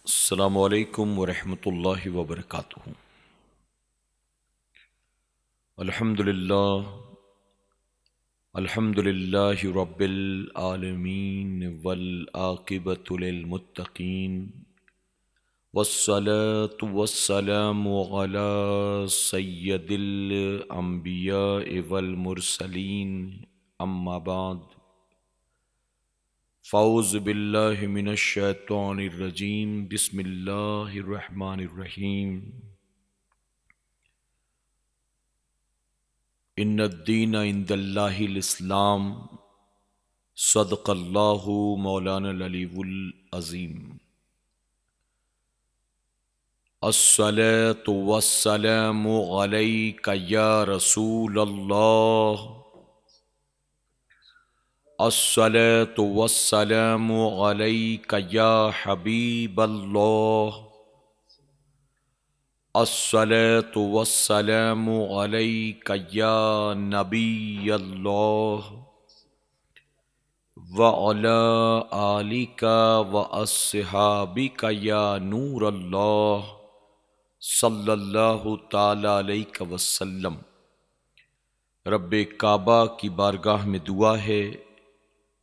السلام علیکم ورحمۃ اللہ وبرکاتہ۔ الحمد للہ رب العالمین والعاقبۃ للمتقین والصلاة والسلام علی سید الانبیاء والمرسلین اما بعد فاعوذ باللہ من الشیطان الرجیم بسم اللہ الرحمن الرحیم ان الدین عند اللہ الاسلام صدق اللہ مولانا العلی العظیم۔ الصلاۃ والسلام علیک یا رسول اللہ، الصلاۃ والسلام علیک یا حبیب اللہ، الصلاۃ والسلام علیک یا نبی اللہ، وعلی آلک واصحابک یا نور اللہ صلی اللہ تعالی علیہ وسلم۔ رب کعبہ کی بارگاہ میں دعا ہے،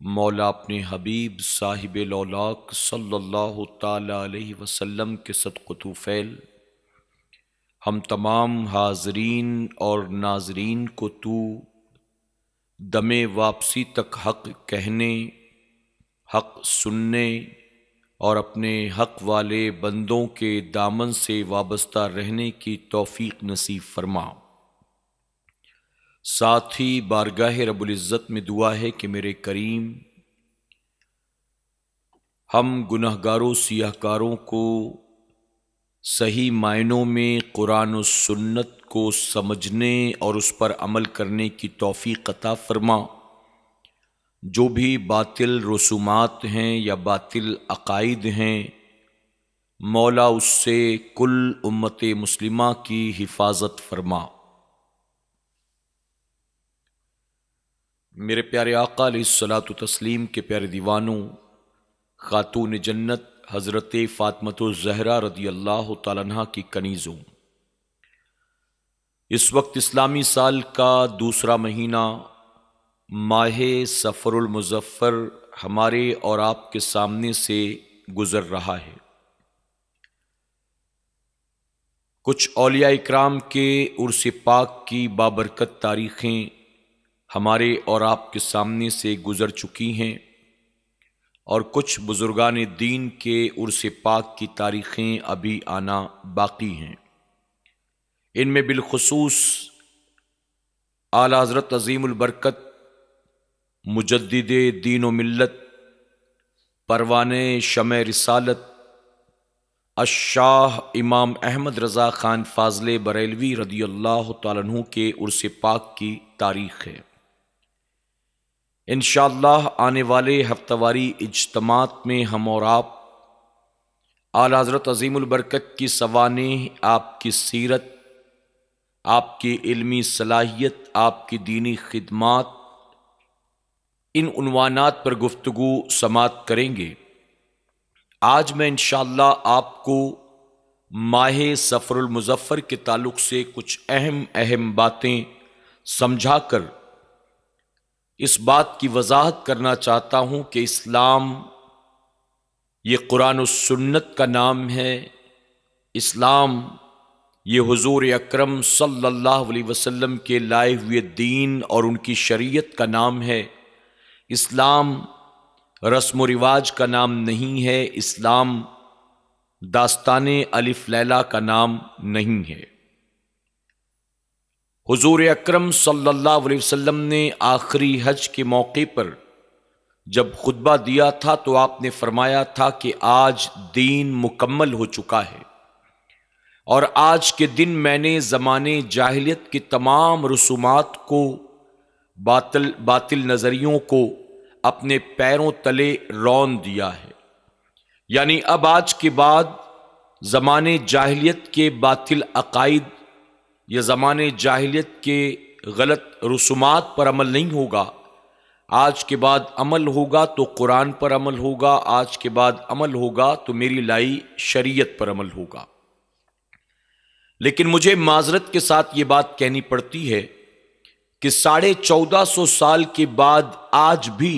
مولا اپنے حبیب صاحب لولاک صلی اللہ تعالی علیہ وسلم کے صدق و طوفیل ہم تمام حاضرین اور ناظرین کو تو دم واپسی تک حق کہنے، حق سننے اور اپنے حق والے بندوں کے دامن سے وابستہ رہنے کی توفیق نصیب فرما۔ ساتھ ہی بارگاہ رب العزت میں دعا ہے کہ میرے کریم ہم گنہگاروں سیاہ کاروں کو صحیح معنوں میں قرآن و سنت کو سمجھنے اور اس پر عمل کرنے کی توفیق عطا فرما۔ جو بھی باطل رسومات ہیں یا باطل عقائد ہیں، مولا اس سے کل امت مسلمہ کی حفاظت فرما۔ میرے پیارے آقا علیہ الصلاۃ والتسلیم کے پیارے دیوانوں، خاتون جنت حضرت فاطمۃ الزہرا رضی اللہ تعالیٰ عنہا کی کنیزوں، اس وقت اسلامی سال کا دوسرا مہینہ ماہ صفر المظفر ہمارے اور آپ کے سامنے سے گزر رہا ہے۔ کچھ اولیاء اکرام کے عرس پاک کی بابرکت تاریخیں ہمارے اور آپ کے سامنے سے گزر چکی ہیں، اور کچھ بزرگان دین کے عرس پاک کی تاریخیں ابھی آنا باقی ہیں۔ ان میں بالخصوص اعلیٰ حضرت عظیم البرکت مجدد دین و ملت، پروانِ شمع رسالت، الشاہ امام احمد رضا خان فاضلِ بریلوی رضی اللہ تعالیٰ عنہ کے عرس پاک کی تاریخ ہے۔ انشاءاللہ آنے والے ہفتہ واری اجتماعات میں ہم اور آپ اعلیٰ حضرت عظیم البرکت کی سوانح، آپ کی سیرت، آپ کی علمی صلاحیت، آپ کی دینی خدمات، ان عنوانات پر گفتگو سماعت کریں گے۔ آج میں انشاءاللہ آپ کو ماہ صفر المظفر کے تعلق سے کچھ اہم باتیں سمجھا کر اس بات کی وضاحت کرنا چاہتا ہوں کہ اسلام یہ قرآن و سنت کا نام ہے، اسلام یہ حضور اکرم صلی اللہ علیہ وسلم کے لائے ہوئے دین اور ان کی شریعت کا نام ہے، اسلام رسم و رواج کا نام نہیں ہے، اسلام داستان الف لیلہ کا نام نہیں ہے۔ حضور اکرم صلی اللہ علیہ وسلم نے آخری حج کے موقع پر جب خطبہ دیا تھا تو آپ نے فرمایا تھا کہ آج دین مکمل ہو چکا ہے، اور آج کے دن میں نے زمانے جاہلیت کی تمام رسومات کو، باطل نظریوں کو اپنے پیروں تلے رون دیا ہے۔ یعنی اب آج کے بعد زمانے جاہلیت کے باطل عقائد یا زمانے جاہلیت کے غلط رسومات پر عمل نہیں ہوگا، آج کے بعد عمل ہوگا تو قرآن پر عمل ہوگا، آج کے بعد عمل ہوگا تو میری لائی شریعت پر عمل ہوگا۔ لیکن مجھے معذرت کے ساتھ یہ بات کہنی پڑتی ہے کہ 1450 سال کے بعد آج بھی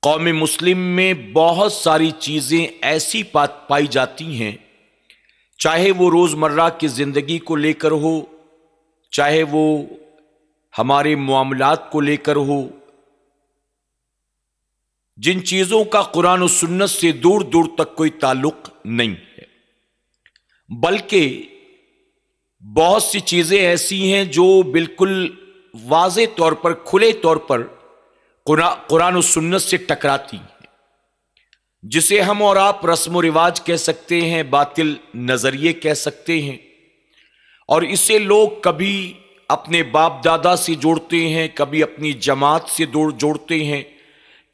قوم مسلم میں بہت ساری چیزیں ایسی پائی جاتی ہیں، چاہے وہ روزمرہ کی زندگی کو لے کر ہو، چاہے وہ ہمارے معاملات کو لے کر ہو، جن چیزوں کا قرآن و سنت سے دور دور تک کوئی تعلق نہیں ہے، بلکہ بہت سی چیزیں ایسی ہیں جو بالکل واضح طور پر، کھلے طور پر قرآن و سنت سے ٹکراتی ہیں، جسے ہم اور آپ رسم و رواج کہہ سکتے ہیں، باطل نظریے کہہ سکتے ہیں، اور اسے لوگ کبھی اپنے باپ دادا سے جوڑتے ہیں، کبھی اپنی جماعت سے جوڑتے ہیں،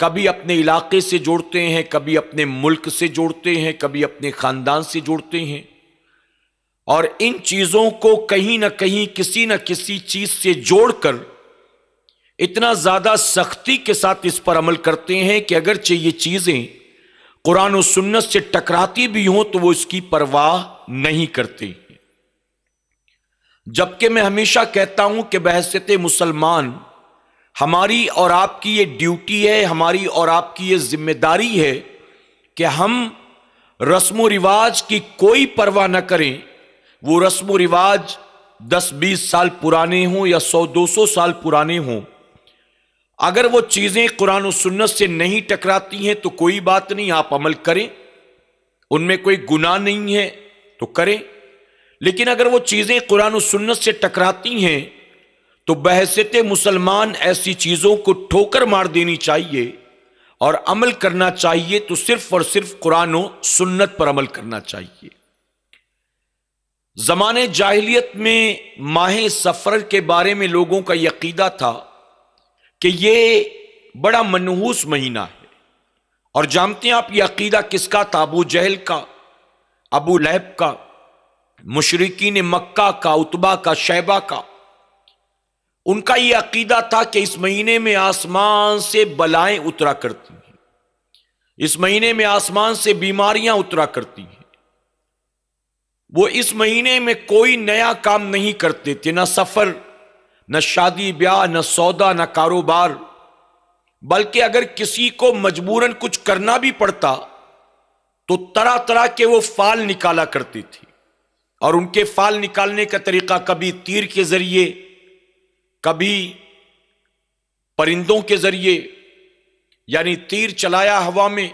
کبھی اپنے علاقے سے جوڑتے ہیں، کبھی اپنے ملک سے جوڑتے ہیں، کبھی اپنے خاندان سے جوڑتے ہیں، اور ان چیزوں کو کہیں نہ کہیں کسی نہ کسی چیز سے جوڑ کر اتنا زیادہ سختی کے ساتھ اس پر عمل کرتے ہیں کہ اگرچہ یہ چیزیں قرآن و سنت سے ٹکراتی بھی ہوں تو وہ اس کی پرواہ نہیں کرتے۔ جبکہ میں ہمیشہ کہتا ہوں کہ بحیثیت مسلمان ہماری اور آپ کی یہ ڈیوٹی ہے، ہماری اور آپ کی یہ ذمہ داری ہے کہ ہم رسم و رواج کی کوئی پرواہ نہ کریں، وہ رسم و رواج 10-20 سال پرانے ہوں یا 100-200 سال پرانے ہوں، اگر وہ چیزیں قرآن و سنت سے نہیں ٹکراتی ہیں تو کوئی بات نہیں، آپ عمل کریں، ان میں کوئی گناہ نہیں ہے تو کریں۔ لیکن اگر وہ چیزیں قرآن و سنت سے ٹکراتی ہیں تو بحیثیت مسلمان ایسی چیزوں کو ٹھوکر مار دینی چاہیے اور عمل کرنا چاہیے تو صرف اور صرف قرآن و سنت پر عمل کرنا چاہیے۔ زمانے جاہلیت میں ماہ صفر کے بارے میں لوگوں کا یہ عقیدہ تھا کہ یہ بڑا منحوس مہینہ ہے، اور جانتے ہیں آپ یہ عقیدہ کس کا تھا؟ ابو جہل کا، ابو لہب کا، مشرکین مکہ کا، عتبہ کا، شیبہ کا۔ ان کا یہ عقیدہ تھا کہ اس مہینے میں آسمان سے بلائیں اترا کرتی ہیں، اس مہینے میں آسمان سے بیماریاں اترا کرتی ہیں، وہ اس مہینے میں کوئی نیا کام نہیں کرتے تھے، نہ سفر، نہ شادی بیاہ، نہ سودا، نہ کاروبار، بلکہ اگر کسی کو مجبوراً کچھ کرنا بھی پڑتا تو طرح طرح کے وہ فال نکالا کرتے تھے، اور ان کے فال نکالنے کا طریقہ کبھی تیر کے ذریعے، کبھی پرندوں کے ذریعے، یعنی تیر چلایا ہوا میں،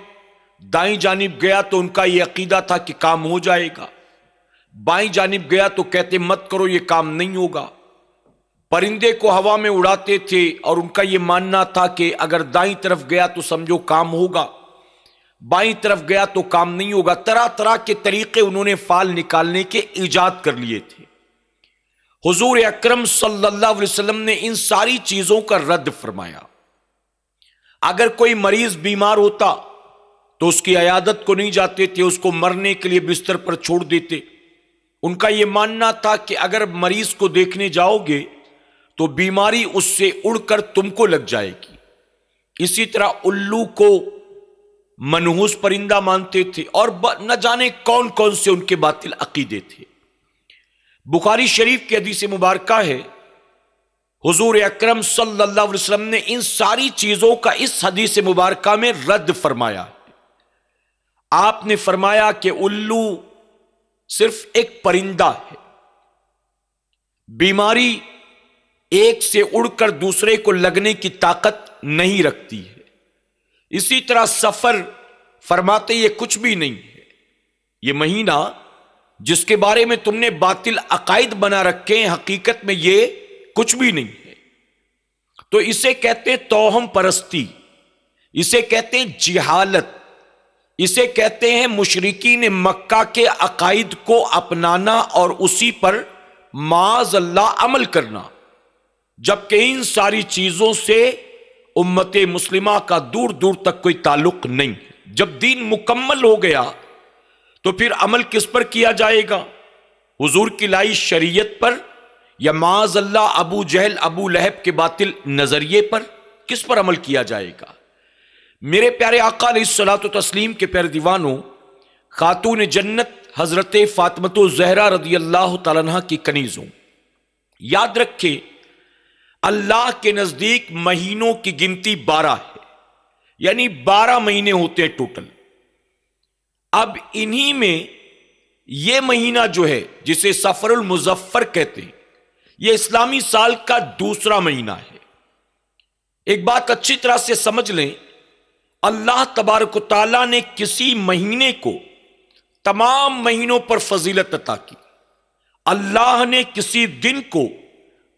دائیں جانب گیا تو ان کا یہ عقیدہ تھا کہ کام ہو جائے گا، بائیں جانب گیا تو کہتے مت کرو یہ کام نہیں ہوگا۔ پرندے کو ہوا میں اڑاتے تھے اور ان کا یہ ماننا تھا کہ اگر دائیں طرف گیا تو سمجھو کام ہوگا، بائیں طرف گیا تو کام نہیں ہوگا۔ طرح طرح کے طریقے انہوں نے فال نکالنے کے ایجاد کر لیے تھے۔ حضور اکرم صلی اللہ علیہ وسلم نے ان ساری چیزوں کا رد فرمایا۔ اگر کوئی مریض بیمار ہوتا تو اس کی عیادت کو نہیں جاتے تھے، اس کو مرنے کے لیے بستر پر چھوڑ دیتے۔ ان کا یہ ماننا تھا کہ اگر مریض کو دیکھنے جاؤ گے تو بیماری اس سے اڑ کر تم کو لگ جائے گی۔ اسی طرح الو کو منحوس پرندہ مانتے تھے، اور نہ جانے کون کون سے ان کے باطل عقیدے تھے۔ بخاری شریف کی حدیث مبارکہ ہے، حضور اکرم صلی اللہ علیہ وسلم نے ان ساری چیزوں کا اس حدیث مبارکہ میں رد فرمایا۔ آپ نے فرمایا کہ الو صرف ایک پرندہ ہے، بیماری ایک سے اڑ کر دوسرے کو لگنے کی طاقت نہیں رکھتی ہے۔ اسی طرح سفر، فرماتے یہ کچھ بھی نہیں ہے، یہ مہینہ جس کے بارے میں تم نے باطل عقائد بنا رکھے ہیں، حقیقت میں یہ کچھ بھی نہیں ہے۔ تو اسے کہتے ہیں توہم پرستی، اسے کہتے ہیں جہالت، اسے کہتے ہیں مشرکین مکہ کے عقائد کو اپنانا اور اسی پر معاذ اللہ عمل کرنا، جبکہ ان ساری چیزوں سے امت مسلمہ کا دور دور تک کوئی تعلق نہیں۔ جب دین مکمل ہو گیا تو پھر عمل کس پر کیا جائے گا؟ حضور کی لائی شریعت پر، یا معاذ اللہ ابو جہل ابو لہب کے باطل نظریے پر؟ کس پر عمل کیا جائے گا؟ میرے پیارے آقا علیہ الصلوۃ والتسلیم کے پیارے دیوانوں، خاتون جنت حضرت فاطمۃ الزہرا رضی اللہ تعالیٰ عنہ کی کنیزوں، یاد رکھیں اللہ کے نزدیک مہینوں کی گنتی 12 ہے، یعنی 12 مہینے ہوتے ہیں ٹوٹل۔ اب انہی میں یہ مہینہ جو ہے جسے سفر المظفر کہتے ہیں، یہ اسلامی سال کا دوسرا مہینہ ہے۔ ایک بات اچھی طرح سے سمجھ لیں، اللہ تبارک و تعالیٰ نے کسی مہینے کو تمام مہینوں پر فضیلت عطا کی، اللہ نے کسی دن کو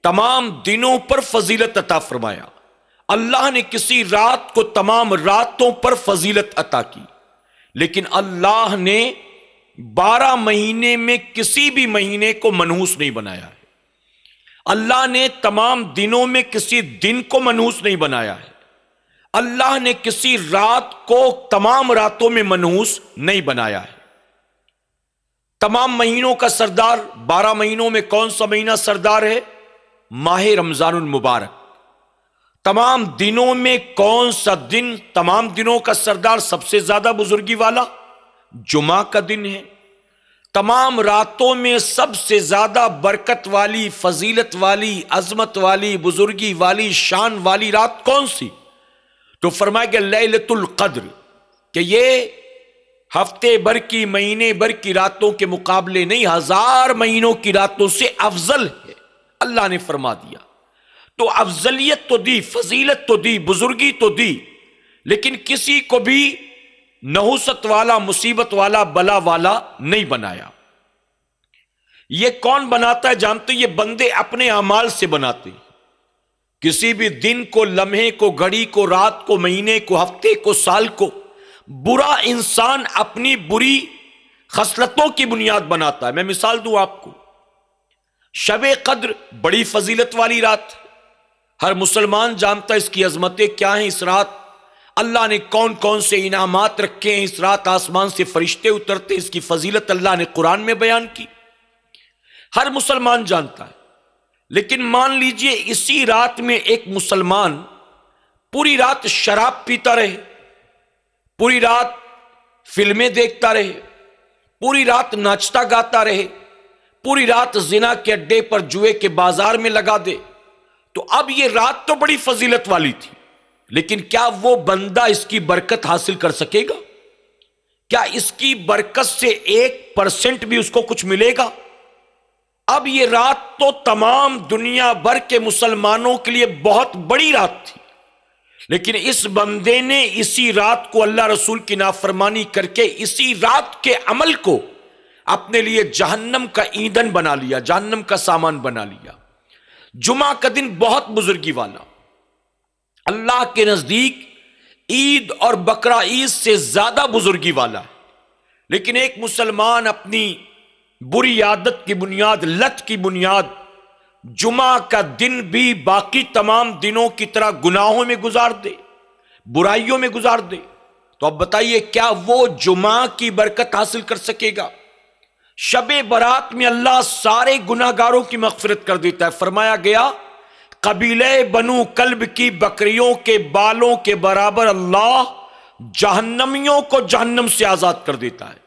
تمام دنوں پر فضیلت عطا فرمایا، اللہ نے کسی رات کو تمام راتوں پر فضیلت عطا کی، لیکن اللہ نے 12 مہینے میں کسی بھی مہینے کو منحوس نہیں بنایا ہے۔ اللہ نے تمام دنوں میں کسی دن کو منحوس نہیں بنایا ہے، اللہ نے کسی رات کو تمام راتوں میں منحوس نہیں بنایا ہے۔ تمام مہینوں کا سردار، 12 مہینوں میں کون سا مہینہ سردار ہے؟ ماہ رمضان المبارک۔ تمام دنوں میں کون سا دن تمام دنوں کا سردار، سب سے زیادہ بزرگی والا؟ جمعہ کا دن ہے۔ تمام راتوں میں سب سے زیادہ برکت والی، فضیلت والی، عظمت والی، بزرگی والی، شان والی رات کون سی؟ تو فرمایا کہ لیلۃ القدر، کہ یہ ہفتے بھر کی، مہینے بھر کی راتوں کے مقابلے نہیں، 1000 مہینوں کی راتوں سے افضل ہے، اللہ نے فرما دیا۔ تو افضلیت تو دی، فضیلت تو دی، بزرگی تو دی، لیکن کسی کو بھی نحوست والا، مصیبت والا، بلا والا نہیں بنایا۔ یہ کون بناتا ہے جانتے؟ یہ بندے اپنے اعمال سے بناتے ہیں۔ کسی بھی دن کو، لمحے کو، گھڑی کو، رات کو، مہینے کو، ہفتے کو، سال کو برا انسان اپنی بری خصلتوں کی بنیاد بناتا ہے۔ میں مثال دوں آپ کو، شب قدر بڑی فضیلت والی رات، ہر مسلمان جانتا ہے اس کی عظمتیں کیا ہیں۔ اس رات اللہ نے کون کون سے انعامات رکھے ہیں، اس رات آسمان سے فرشتے اترتے، اس کی فضیلت اللہ نے قرآن میں بیان کی، ہر مسلمان جانتا ہے۔ لیکن مان لیجئے اسی رات میں ایک مسلمان پوری رات شراب پیتا رہے، پوری رات فلمیں دیکھتا رہے، پوری رات ناچتا گاتا رہے، پوری رات زنا کے اڈے پر، جوئے کے بازار میں لگا دے، تو اب یہ رات تو بڑی فضیلت والی تھی، لیکن کیا وہ بندہ اس کی برکت حاصل کر سکے گا؟ کیا اس کی برکت سے 1% بھی اس کو کچھ ملے گا؟ اب یہ رات تو تمام دنیا بھر کے مسلمانوں کے لیے بہت بڑی رات تھی، لیکن اس بندے نے اسی رات کو اللہ رسول کی نافرمانی کر کے اسی رات کے عمل کو اپنے لیے جہنم کا ایندھن بنا لیا، جہنم کا سامان بنا لیا۔ جمعہ کا دن بہت بزرگی والا، اللہ کے نزدیک عید اور بقرہ عید سے زیادہ بزرگی والا ہے، لیکن ایک مسلمان اپنی بری عادت کی بنیاد، لت کی بنیاد، جمعہ کا دن بھی باقی تمام دنوں کی طرح گناہوں میں گزار دے، برائیوں میں گزار دے، تو اب بتائیے کیا وہ جمعہ کی برکت حاصل کر سکے گا؟ شب برات میں اللہ سارے گناہگاروں کی مغفرت کر دیتا ہے۔ فرمایا گیا قبیلہ بنو کلب کی بکریوں کے بالوں کے برابر اللہ جہنمیوں کو جہنم سے آزاد کر دیتا ہے۔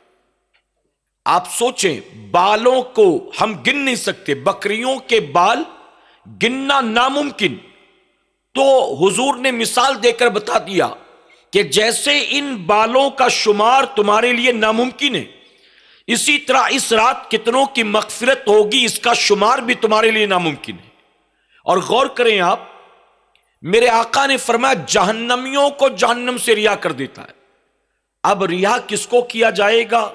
آپ سوچیں، بالوں کو ہم گن نہیں سکتے، بکریوں کے بال گننا ناممکن، تو حضور نے مثال دے کر بتا دیا کہ جیسے ان بالوں کا شمار تمہارے لیے ناممکن ہے، اسی طرح اس رات کتنوں کی مغفرت ہوگی اس کا شمار بھی تمہارے لیے ناممکن ہے۔ اور غور کریں آپ، میرے آقا نے فرمایا جہنمیوں کو جہنم سے رہا کر دیتا ہے۔ اب رہا کس کو کیا جائے گا؟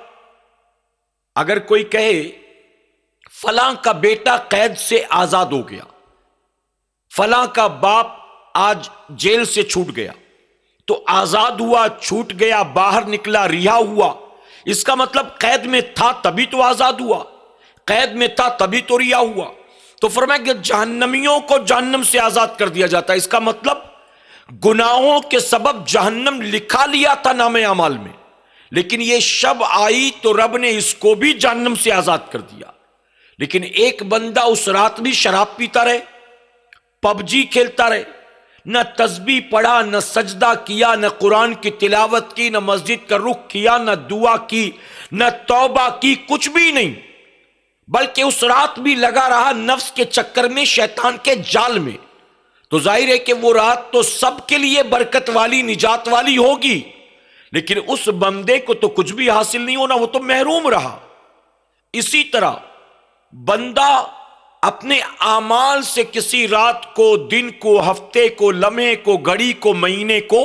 اگر کوئی کہے فلاں کا بیٹا قید سے آزاد ہو گیا، فلاں کا باپ آج جیل سے چھوٹ گیا، تو آزاد ہوا، چھوٹ گیا، باہر نکلا، رہا ہوا، اس کا مطلب قید میں تھا تبھی تو آزاد ہوا، قید میں تھا تبھی تو رہا ہوا۔ تو فرمایا کہ جہنمیوں کو جہنم سے آزاد کر دیا جاتا ہے، اس کا مطلب گناہوں کے سبب جہنم لکھا لیا تھا نام اعمال میں، لیکن یہ شب آئی تو رب نے اس کو بھی جہنم سے آزاد کر دیا۔ لیکن ایک بندہ اس رات بھی شراب پیتا رہے، پب جی کھیلتا رہے، نہ تسبیح پڑھا، نہ سجدہ کیا، نہ قرآن کی تلاوت کی، نہ مسجد کا رخ کیا، نہ دعا کی، نہ توبہ کی، کچھ بھی نہیں، بلکہ اس رات بھی لگا رہا نفس کے چکر میں، شیطان کے جال میں، تو ظاہر ہے کہ وہ رات تو سب کے لیے برکت والی، نجات والی ہوگی، لیکن اس بندے کو تو کچھ بھی حاصل نہیں ہونا، وہ تو محروم رہا۔ اسی طرح بندہ اپنے اعمال سے کسی رات کو، دن کو، ہفتے کو، لمحے کو، گھڑی کو، مہینے کو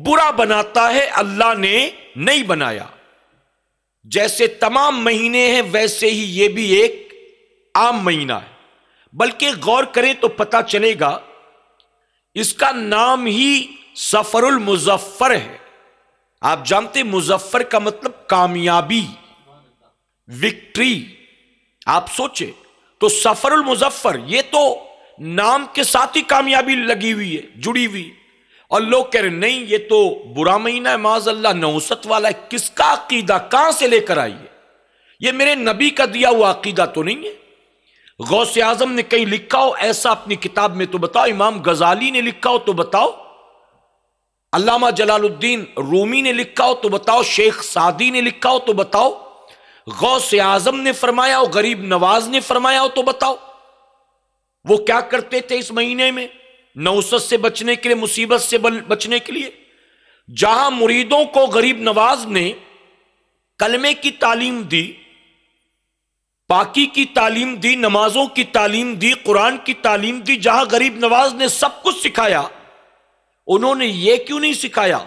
برا بناتا ہے، اللہ نے نہیں بنایا۔ جیسے تمام مہینے ہیں ویسے ہی یہ بھی ایک عام مہینہ ہے، بلکہ غور کریں تو پتہ چلے گا اس کا نام ہی سفر المظفر ہے۔ آپ جانتے مظفر کا مطلب کامیابی، وکٹری۔ آپ سوچیں تو سفر المظفر، یہ تو نام کے ساتھ ہی کامیابی لگی ہوئی ہے، جڑی ہوئی، اور لوگ کہہ رہے نہیں یہ تو برا مہینہ ہے، معاذ اللہ نحوست والا ہے۔ کس کا عقیدہ کہاں سے لے کر آئیے؟ یہ میرے نبی کا دیا ہوا عقیدہ تو نہیں ہے۔ غوث اعظم نے کہیں لکھا ہو ایسا اپنی کتاب میں تو بتاؤ، امام غزالی نے لکھا ہو تو بتاؤ، علامہ جلال الدین رومی نے لکھا ہو تو بتاؤ، شیخ سعدی نے لکھا ہو تو بتاؤ، غوث اعظم نے فرمایا ہو، غریب نواز نے فرمایا ہو تو بتاؤ۔ وہ کیا کرتے تھے اس مہینے میں نوست سے بچنے کے لیے، مصیبت سے بچنے کے لیے؟ جہاں مریدوں کو غریب نواز نے کلمے کی تعلیم دی، پاکی کی تعلیم دی، نمازوں کی تعلیم دی، قرآن کی تعلیم دی، جہاں غریب نواز نے سب کچھ سکھایا، انہوں نے یہ کیوں نہیں سکھایا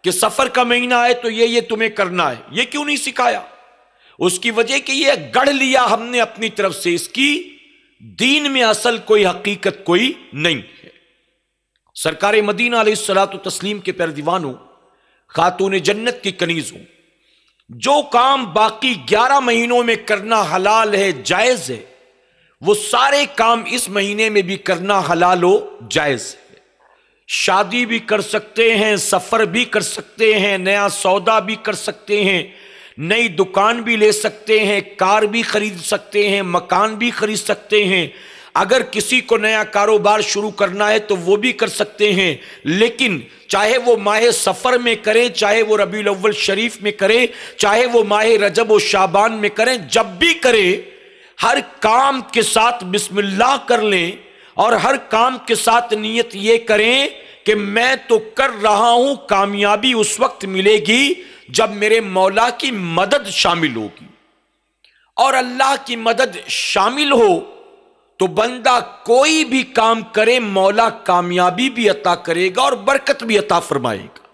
کہ سفر کا مہینہ ہے تو یہ تمہیں کرنا ہے؟ یہ کیوں نہیں سکھایا؟ اس کی وجہ کہ یہ گڑھ لیا ہم نے اپنی طرف سے، اس کی دین میں اصل کوئی حقیقت کوئی نہیں ہے۔ سرکار مدینہ علیہ الصلوۃ والتسلیم کے پیارے دیوانوں، خاتون جنت کی کنیزوں، جو کام باقی 11 مہینوں میں کرنا حلال ہے، جائز ہے، وہ سارے کام اس مہینے میں بھی کرنا حلال و جائز ہے۔ شادی بھی کر سکتے ہیں، سفر بھی کر سکتے ہیں، نیا سودا بھی کر سکتے ہیں، نئی دکان بھی لے سکتے ہیں، کار بھی خرید سکتے ہیں، مکان بھی خرید سکتے ہیں، اگر کسی کو نیا کاروبار شروع کرنا ہے تو وہ بھی کر سکتے ہیں، لیکن چاہے وہ ماہ سفر میں کریں، چاہے وہ ربیع الاول شریف میں کریں، چاہے وہ ماہ رجب و شعبان میں کریں، جب بھی کریں ہر کام کے ساتھ بسم اللہ کر لیں، اور ہر کام کے ساتھ نیت یہ کریں کہ میں تو کر رہا ہوں، کامیابی اس وقت ملے گی جب میرے مولا کی مدد شامل ہوگی، اور اللہ کی مدد شامل ہو تو بندہ کوئی بھی کام کرے مولا کامیابی بھی عطا کرے گا اور برکت بھی عطا فرمائے گا۔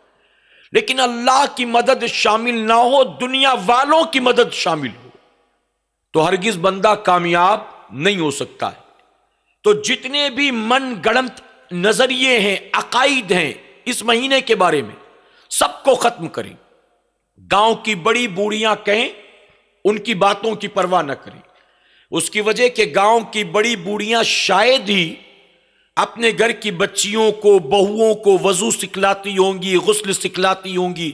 لیکن اللہ کی مدد شامل نہ ہو، دنیا والوں کی مدد شامل ہو، تو ہرگز بندہ کامیاب نہیں ہو سکتا ہے۔ تو جتنے بھی من گڑنت نظریے ہیں، عقائد ہیں اس مہینے کے بارے میں، سب کو ختم کریں۔ گاؤں کی بڑی بوڑھیاں کہیں، ان کی باتوں کی پرواہ نہ کریں، اس کی وجہ کہ گاؤں کی بڑی بوڑھیاں شاید ہی اپنے گھر کی بچیوں کو، بہوؤں کو وضو سکھلاتی ہوں گی، غسل سکھلاتی ہوں گی،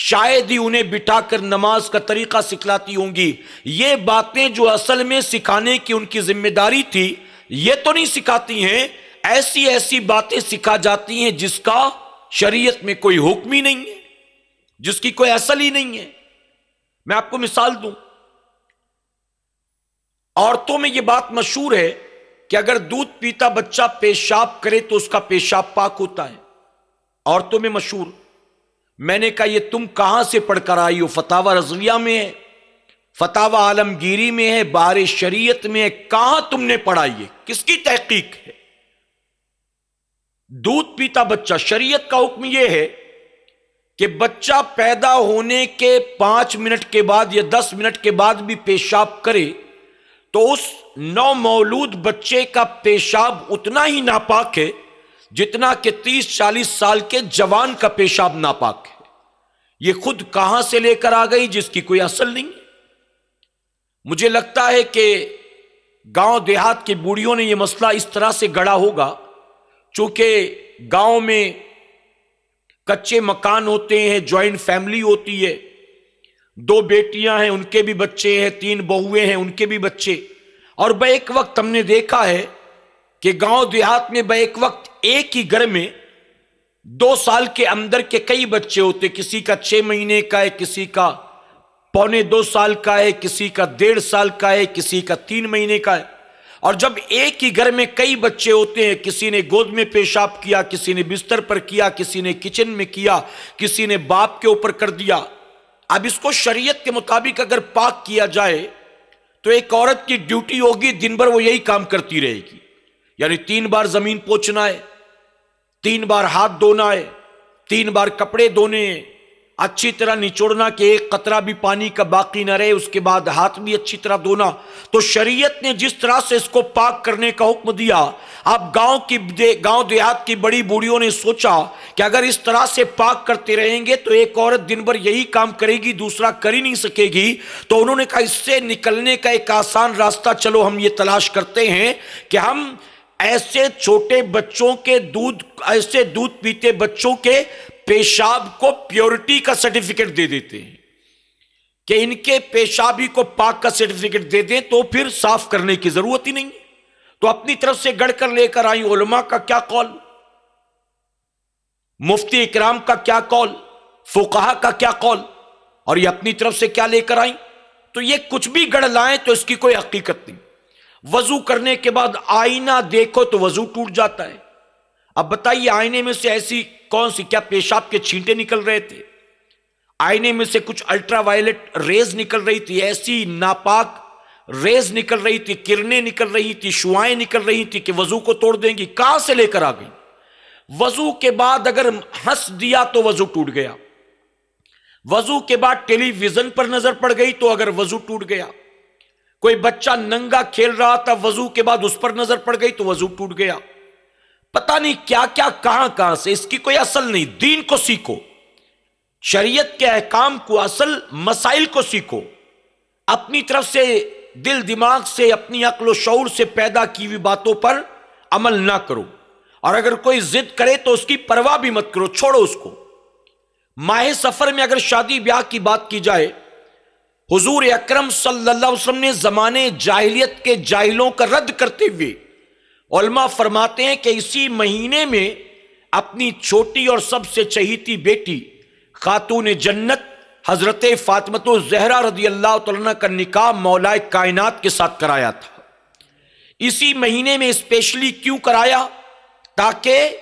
شاید ہی انہیں بٹھا کر نماز کا طریقہ سکھلاتی ہوں گی۔ یہ باتیں جو اصل میں سکھانے کی ان کی ذمہ داری تھی، یہ تو نہیں سکھاتی ہیں، ایسی ایسی باتیں سکھا جاتی ہیں جس کا شریعت میں کوئی حکم ہی نہیں ہے، جس کی کوئی اصل ہی نہیں ہے۔ میں آپ کو مثال دوں، عورتوں میں یہ بات مشہور ہے کہ اگر دودھ پیتا بچہ پیشاب کرے تو اس کا پیشاب پاک ہوتا ہے، عورتوں میں مشہور۔ میں نے کہا یہ تم کہاں سے پڑھ کر آئی ہو؟ فتاوی رضویہ میں ہے، فتاوی عالمگیری میں ہے، بہار شریعت میں ہے، کہاں تم نے پڑھا؟ یہ کس کی تحقیق ہے؟ دودھ پیتا بچہ، شریعت کا حکم یہ ہے کہ بچہ پیدا ہونے کے 5 منٹ کے بعد یا 10 منٹ کے بعد بھی پیشاب کرے تو اس نو مولود بچے کا پیشاب اتنا ہی ناپاک ہے جتنا کہ 30-40 سال کے جوان کا پیشاب ناپاک ہے۔ یہ خود کہاں سے لے کر آ گئی جس کی کوئی اصل نہیں ہے۔ مجھے لگتا ہے کہ گاؤں دیہات کی بوڑھیوں نے یہ مسئلہ اس طرح سے گڑا ہوگا، چونکہ گاؤں میں کچے مکان ہوتے ہیں، جوائنٹ فیملی ہوتی ہے، 2 بیٹیاں ہیں ان کے بھی بچے ہیں، 3 بہویں ہیں ان کے بھی بچے، اور ایک وقت ہم نے دیکھا ہے کہ گاؤں دیہات میں بیک وقت ایک ہی گھر میں 2 سال کے اندر کے کئی بچے ہوتے، کسی کا 6 مہینے کا ہے، کسی کا 1.25 سال کا ہے، کسی کا 1.5 سال کا ہے، کسی کا 3 مہینے کا ہے۔ اور جب ایک ہی گھر میں کئی بچے ہوتے ہیں، کسی نے گود میں پیشاب کیا، کسی نے بستر پر کیا، کسی نے کچن میں کیا، کسی نے باپ کے اوپر کر دیا، اب اس کو شریعت کے مطابق اگر پاک کیا جائے تو ایک عورت کی ڈیوٹی ہوگی، دن بھر وہ یہی کام کرتی رہے گی، یعنی 3 بار زمین پوچھنا ہے، 3 بار ہاتھ دھونا ہے، 3 بار کپڑے دھونے ہیں، اچھی طرح نچوڑنا کہ ایک قطرہ بھی پانی کا باقی نہ رہے، اس کے بعد ہاتھ بھی اچھی طرح دھونا۔ تو شریعت نے جس طرح سے اس کو پاک کرنے کا حکم دیا، اب گاؤں دیہات کی بڑی بوڑھیوں نے سوچا کہ اگر اس طرح سے پاک کرتے رہیں گے تو ایک عورت دن بھر یہی کام کرے گی، دوسرا کر ہی نہیں سکے گی۔ تو انہوں نے کہا اس سے نکلنے کا ایک آسان راستہ چلو ہم یہ تلاش کرتے ہیں کہ ہم ایسے چھوٹے بچوں کے ایسے دودھ پیتے بچوں کے پیشاب کو پیورٹی کا سرٹیفکیٹ دے دیتے ہیں کہ ان کے پیشاب ہی کو پاک کا سرٹیفکیٹ دے دیں تو پھر صاف کرنے کی ضرورت ہی نہیں۔ تو اپنی طرف سے گڑھ کر لے کر آئی، علماء کا کیا قول، مفتی اکرام کا کیا قول، فقہا کا کیا قول، اور یہ اپنی طرف سے کیا لے کر آئیں۔ تو یہ کچھ بھی گڑھ لائیں تو اس کی کوئی حقیقت نہیں۔ وضو کرنے کے بعد آئینہ دیکھو تو وضو ٹوٹ جاتا ہے۔ اب بتائیے آئینے میں سے ایسی کون سی، کیا پیشاب کے چھینٹے نکل رہے تھے؟ آئینے میں سے کچھ الٹرا وائلٹ ریز نکل رہی تھی، ایسی ناپاک ریز نکل رہی تھی، کرنیں نکل رہی تھی، شعائیں نکل رہی تھی کہ وضو کو توڑ دیں گی؟ کہاں سے لے کر آ گئی؟ وضو کے بعد اگر ہنس دیا تو وضو ٹوٹ گیا، وضو کے بعد ٹیلی ویژن پر نظر پڑ گئی تو اگر وضو ٹوٹ گیا، کوئی بچہ ننگا کھیل رہا تھا، وضو کے بعد اس پر نظر پڑ گئی تو وضو ٹوٹ گیا۔ پتہ نہیں کیا کیا کہاں سے، اس کی کوئی اصل نہیں۔ دین کو سیکھو، شریعت کے احکام کو، اصل مسائل کو سیکھو، اپنی طرف سے دل دماغ سے، اپنی عقل و شعور سے پیدا کی ہوئی باتوں پر عمل نہ کرو، اور اگر کوئی ضد کرے تو اس کی پرواہ بھی مت کرو، چھوڑو اس کو۔ ماہ سفر میں اگر شادی بیاہ کی بات کی جائے، حضور اکرم صلی اللہ علیہ وسلم نے زمانے جاہلیت کے جاہلوں کا رد کرتے ہوئے علماء فرماتے ہیں کہ اسی مہینے میں اپنی چھوٹی اور سب سے چہیتی بیٹی خاتون جنت حضرت فاطمہ الزہرا رضی اللہ تعالیٰ عنہ کا نکاح مولائے کائنات کے ساتھ کرایا تھا۔ اسی مہینے میں اسپیشلی کیوں کرایا؟ تاکہ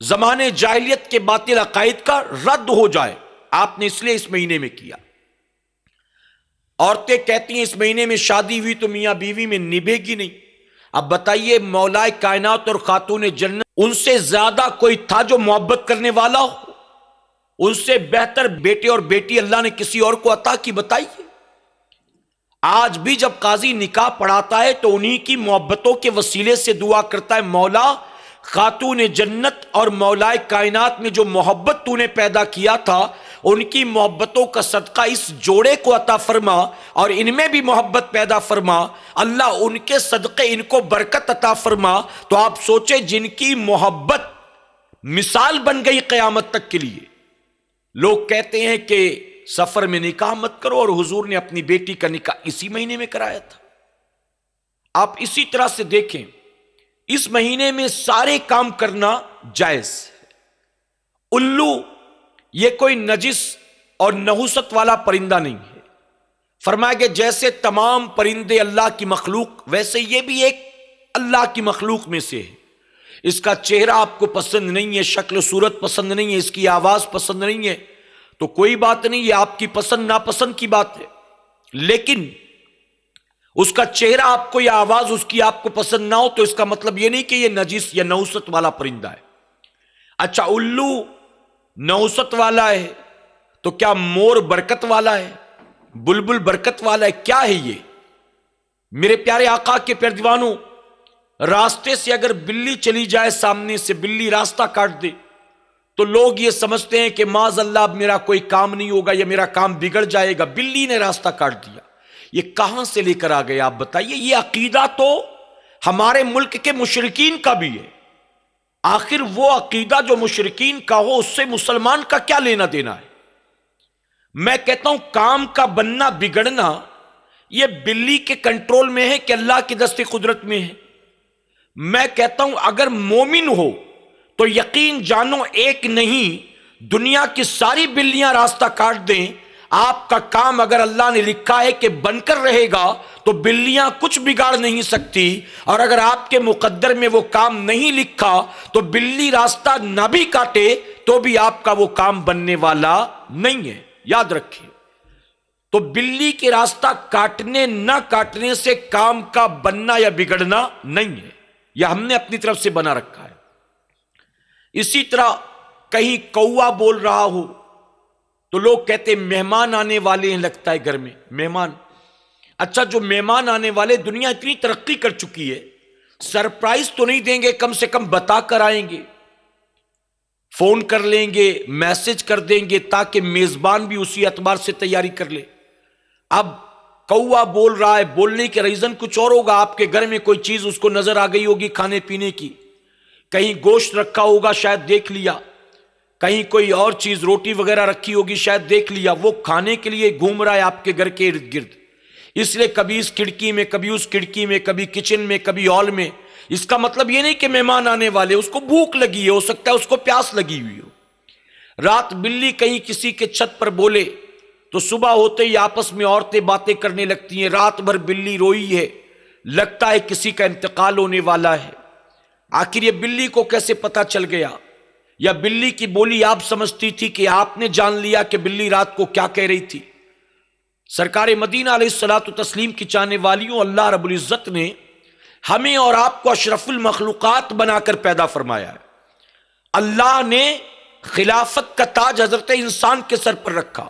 زمانے جاہلیت کے باطل عقائد کا رد ہو جائے، آپ نے اس لیے اس مہینے میں کیا۔ عورتیں کہتی ہیں اس مہینے میں شادی ہوئی تو میاں بیوی میں نبھے گی نہیں۔ اب بتائیے مولائے کائنات اور خاتون جنت، ان سے زیادہ کوئی تھا جو محبت کرنے والا ہو؟ ان سے بہتر بیٹے اور بیٹی اللہ نے کسی اور کو عطا کی؟ بتائیے۔ آج بھی جب قاضی نکاح پڑھاتا ہے تو انہی کی محبتوں کے وسیلے سے دعا کرتا ہے، مولا خاتون جنت اور مولائے کائنات میں جو محبت تو نے پیدا کیا تھا، ان کی محبتوں کا صدقہ اس جوڑے کو عطا فرما اور ان میں بھی محبت پیدا فرما، اللہ ان کے صدقے ان کو برکت عطا فرما۔ تو آپ سوچیں جن کی محبت مثال بن گئی قیامت تک کے لیے۔ لوگ کہتے ہیں کہ سفر میں نکاح مت کرو، اور حضور نے اپنی بیٹی کا نکاح اسی مہینے میں کرایا تھا۔ آپ اسی طرح سے دیکھیں، اس مہینے میں سارے کام کرنا جائز ہے۔ الو یہ کوئی نجس اور نحوست والا پرندہ نہیں ہے، فرمایا کہ جیسے تمام پرندے اللہ کی مخلوق، ویسے یہ بھی ایک اللہ کی مخلوق میں سے ہے۔ اس کا چہرہ آپ کو پسند نہیں ہے، شکل و صورت پسند نہیں ہے، اس کی آواز پسند نہیں ہے، تو کوئی بات نہیں، یہ آپ کی پسند ناپسند کی بات ہے۔ لیکن اس کا چہرہ آپ کو یا آواز اس کی آپ کو پسند نہ ہو تو اس کا مطلب یہ نہیں کہ یہ نجس یا نحوست والا پرندہ ہے۔ اچھا الو نحوست والا ہے تو کیا مور برکت والا ہے، بلبل برکت والا ہے؟ کیا ہے یہ؟ میرے پیارے آقا کے پیارے دیوانوں، راستے سے اگر بلی چلی جائے، سامنے سے بلی راستہ کاٹ دے تو لوگ یہ سمجھتے ہیں کہ معاذ اللہ اب میرا کوئی کام نہیں ہوگا یا میرا کام بگڑ جائے گا، بلی نے راستہ کاٹ دیا۔ یہ کہاں سے لے کر آ گئے آپ بتائیے؟ یہ عقیدہ تو ہمارے ملک کے مشرکین کا بھی ہے۔ آخر وہ عقیدہ جو مشرکین کا ہو اس سے مسلمان کا کیا لینا دینا ہے؟ میں کہتا ہوں کام کا بننا بگڑنا یہ بلی کے کنٹرول میں ہے کہ اللہ کی دست قدرت میں ہے؟ میں کہتا ہوں اگر مومن ہو تو یقین جانو ایک نہیں دنیا کی ساری بلیاں راستہ کاٹ دیں، آپ کا کام اگر اللہ نے لکھا ہے کہ بن کر رہے گا تو بلیاں کچھ بگاڑ نہیں سکتی، اور اگر آپ کے مقدر میں وہ کام نہیں لکھا تو بلی راستہ نہ بھی کاٹے تو بھی آپ کا وہ کام بننے والا نہیں ہے، یاد رکھیں۔ تو بلی کے راستہ کاٹنے نہ کاٹنے سے کام کا بننا یا بگڑنا نہیں ہے، یہ ہم نے اپنی طرف سے بنا رکھا ہے۔ اسی طرح کہیں کوا بول رہا ہو تو لوگ کہتے ہیں مہمان آنے والے ہیں، لگتا ہے گھر میں مہمان۔ اچھا، جو مہمان آنے والے، دنیا اتنی ترقی کر چکی ہے، سرپرائز تو نہیں دیں گے، کم سے کم بتا کر آئیں گے، فون کر لیں گے، میسج کر دیں گے تاکہ میزبان بھی اسی اعتبار سے تیاری کر لے۔ اب کوا بول رہا ہے، بولنے کے ریزن کچھ اور ہوگا، آپ کے گھر میں کوئی چیز اس کو نظر آ گئی ہوگی کھانے پینے کی، کہیں گوشت رکھا ہوگا شاید دیکھ لیا، کہیں کوئی اور چیز روٹی وغیرہ رکھی ہوگی شاید دیکھ لیا، وہ کھانے کے لیے گھوم رہا ہے آپ کے گھر کے ارد گرد، اس لیے کبھی اس کھڑکی میں، کبھی اس کھڑکی میں، کبھی کچن میں، کبھی ہال میں۔ اس کا مطلب یہ نہیں کہ مہمان آنے والے، اس کو بھوک لگی ہے، ہو سکتا ہے اس کو پیاس لگی ہوئی ہو۔ رات بلی کہیں کسی کے چھت پر بولے تو صبح ہوتے ہی آپس میں عورتیں باتیں کرنے لگتی ہیں، رات بھر بلی روئی ہے، لگتا ہے کسی کا انتقال ہونے والا ہے۔ آخر یہ بلی کو کیسے پتا چل گیا؟ یا بلی کی بولی آپ سمجھتی تھی کہ آپ نے جان لیا کہ بلی رات کو کیا کہہ رہی تھی؟ سرکار مدینہ علیہ الصلوۃ والتسلیم کی چاہنے والیوں، اللہ رب العزت نے ہمیں اور آپ کو اشرف المخلوقات بنا کر پیدا فرمایا ہے۔ اللہ نے خلافت کا تاج حضرت انسان کے سر پر رکھا۔